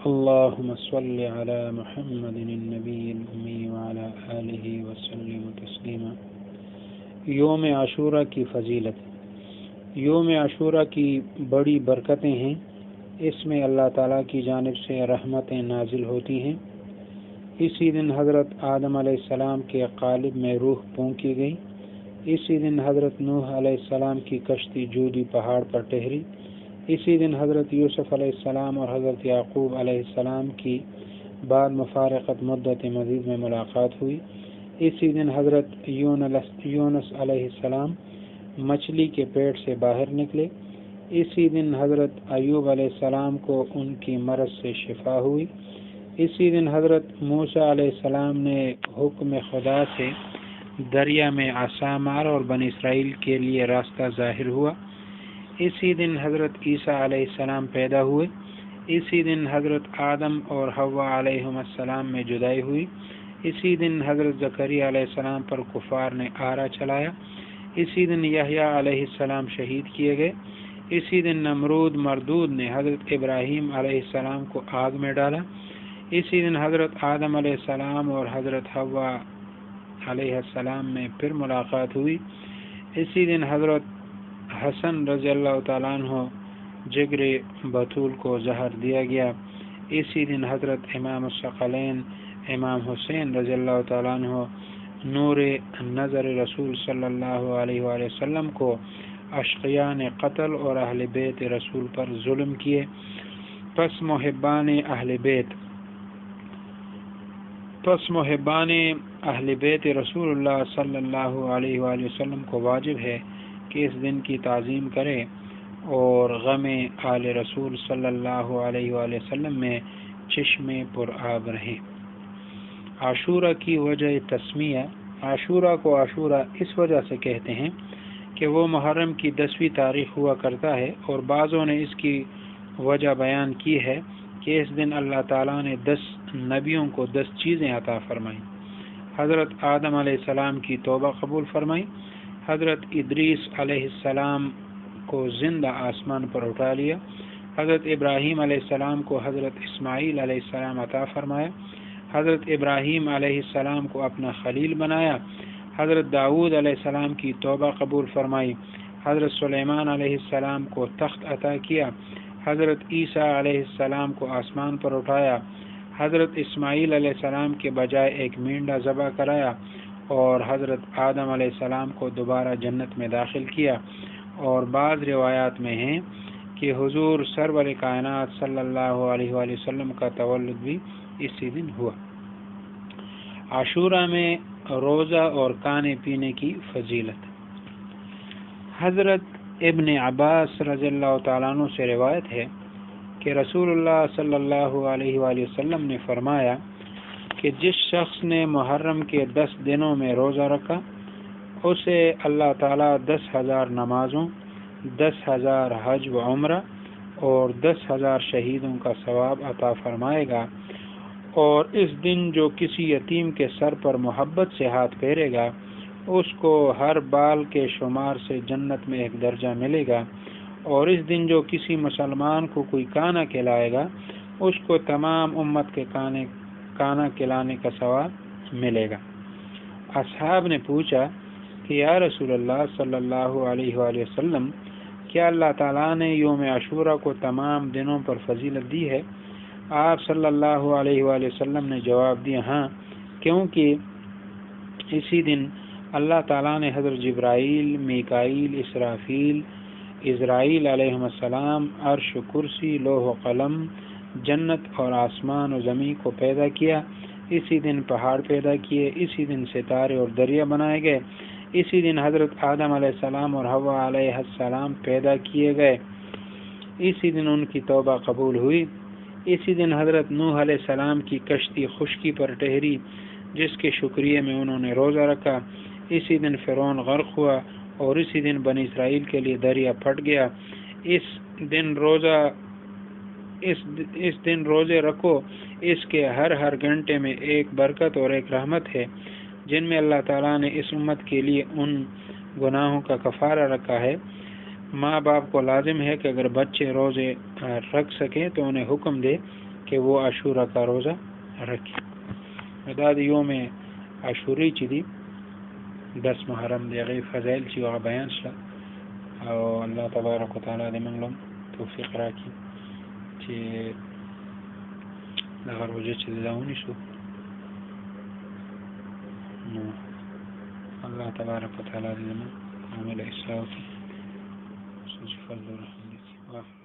اللهم صل على محمد النبی الأمی وعلى آلہ وسلم تسلیما۔ یوم عاشورہ کی فضیلت۔ یوم عاشورہ کی بڑی برکتیں ہیں۔ اس میں اللہ تعالیٰ کی جانب سے رحمتیں نازل ہوتی ہیں۔ اسی دن حضرت آدم علیہ السلام کے قالب میں روح پھونکی گئی۔ اسی دن حضرت نوح علیہ السلام کی کشتی جودی پہاڑ پر ٹھہری۔ اسی دن حضرت یوسف علیہ السلام اور حضرت یعقوب علیہ السلام کی بعد مفارقت مدت مزید میں ملاقات ہوئی۔ اسی دن حضرت یونس علیہ السلام مچھلی کے پیٹ سے باہر نکلے۔ اسی دن حضرت ایوب علیہ السلام کو ان کی مرض سے شفا ہوئی۔ اسی دن حضرت موسیٰ علیہ السلام نے حکم خدا سے دریا میں عصا مار اور بنی اسرائیل کے لیے راستہ ظاہر ہوا۔ اسی دن حضرت عیسیٰ علیہ السلام پیدا ہوئے۔ اسی دن حضرت آدم اور حوا علیہم السلام میں جدائی ہوئی۔ اسی دن حضرت زکریا علیہ السلام پر کفار نے آرا چلایا۔ اسی دن یحییٰ علیہ السلام شہید کیے گئے۔ اسی دن نمرود مردود نے حضرت ابراہیم علیہ السلام کو آگ میں ڈالا۔ اسی دن حضرت آدم علیہ السلام اور حضرت حوا علیہ السلام میں پھر ملاقات ہوئی۔ اسی دن حضرت حسن رضی اللہ تعالیٰ عنہ جگر بطول کو زہر دیا گیا۔ اسی دن حضرت امام الثقلین امام حسین رضی اللہ تعالیٰ عنہ نور نظر رسول صلی اللہ علیہ وآلہ وسلم کو اشقیاء نے قتل اور اہل بیت رسول پر ظلم کیے۔ پس محبان اہل بیت رسول اللہ صلی اللہ علیہ وآلہ وسلم کو واجب ہے کہ اس دن کی تعظیم کرے اور غم آل رسول صلی اللہ علیہ وآلہ وسلم میں چشمے پر آب رہیں۔ عاشورہ کی وجہ تسمیہ۔ عاشورہ کو عاشورہ اس وجہ سے کہتے ہیں کہ وہ محرم کی 10ویں تاریخ ہوا کرتا ہے، اور بعضوں نے اس کی وجہ بیان کی ہے کہ اس دن اللہ تعالیٰ نے 10 نبیوں کو 10 چیزیں عطا فرمائیں۔ حضرت آدم علیہ السلام کی توبہ قبول فرمائی۔ حضرت ادریس علیہ السلام کو زندہ آسمان پر اٹھا لیا۔ حضرت ابراہیم علیہ السلام کو حضرت اسماعیل علیہ السلام عطا فرمایا۔ حضرت ابراہیم علیہ السلام کو اپنا خلیل بنایا۔ حضرت داؤد علیہ السلام کی توبہ قبول فرمائی۔ حضرت سلیمان علیہ السلام کو تخت عطا کیا۔ حضرت عیسیٰ علیہ السلام کو آسمان پر اٹھایا۔ حضرت اسماعیل علیہ السلام کے بجائے ایک مینڈا ذبح کرایا، اور حضرت آدم علیہ السلام کو دوبارہ جنت میں داخل کیا۔ اور بعض روایات میں ہیں کہ حضور سرور کائنات صلی اللہ علیہ وآلہ وسلم کا تولد بھی اسی دن ہوا۔ عاشورہ میں روزہ اور کھانے پینے کی فضیلت۔ حضرت ابن عباس رضی اللہ تعالیٰ عنہ سے روایت ہے کہ رسول اللہ صلی اللہ علیہ وآلہ وسلم نے فرمایا کہ جس شخص نے محرم کے 10 دنوں میں روزہ رکھا، اسے اللہ تعالیٰ 10,000 نمازوں، 10,000 حج و عمرہ اور 10,000 شہیدوں کا ثواب عطا فرمائے گا۔ اور اس دن جو کسی یتیم کے سر پر محبت سے ہاتھ پھیرے گا، اس کو ہر بال کے شمار سے جنت میں ایک درجہ ملے گا۔ اور اس دن جو کسی مسلمان کو کوئی کھانا کھلائے گا، اس کو تمام امت کے کھانا کھلانے کا ثواب ملے گا۔ اصحاب نے پوچھا کہ یا رسول اللہ صلی اللہ علیہ وآلہ وسلم، کیا اللہ تعالیٰ نے یوم عاشورہ کو تمام دنوں پر فضیلت دی ہے؟ آپ صلی اللہ علیہ وآلہ وسلم نے جواب دیا، ہاں، کیونکہ اسی دن اللہ تعالیٰ نے حضرت جبرائیل، میکائیل، اسرافیل، عزرائیل علیہم السلام، عرش و کرسی، لوح و قلم، جنت اور آسمان و زمین کو پیدا کیا۔ اسی دن پہاڑ پیدا کیے۔ اسی دن ستارے اور دریا بنائے گئے۔ اسی دن حضرت آدم علیہ السلام اور حوا علیہ السلام پیدا کیے گئے۔ اسی دن ان کی توبہ قبول ہوئی۔ اسی دن حضرت نوح علیہ السلام کی کشتی خشکی پر ٹھہری، جس کے شکریہ میں انہوں نے روزہ رکھا۔ اسی دن فرعون غرق ہوا، اور اسی دن بنی اسرائیل کے لیے دریا پھٹ گیا۔ اس دن روزے رکھو، اس کے ہر گھنٹے میں ایک برکت اور ایک رحمت ہے، جن میں اللہ تعالیٰ نے اس امت کے لیے ان گناہوں کا کفارہ رکھا ہے۔ ماں باپ کو لازم ہے کہ اگر بچے روزے رکھ سکیں تو انہیں حکم دے کہ وہ عاشورہ کا روزہ رکھے. دا د یوم عاشوري چې دی 10 محرم دی هغې فضایل چې هغه بیان شله او الله تبارک وتعالی دې موږ له توفیق راکړي چې دغه روژه چې دی دا ونیسو. نو الله تبارک وتعالی دې زموږ عامل اصلاح وکړي. فضل ورحمت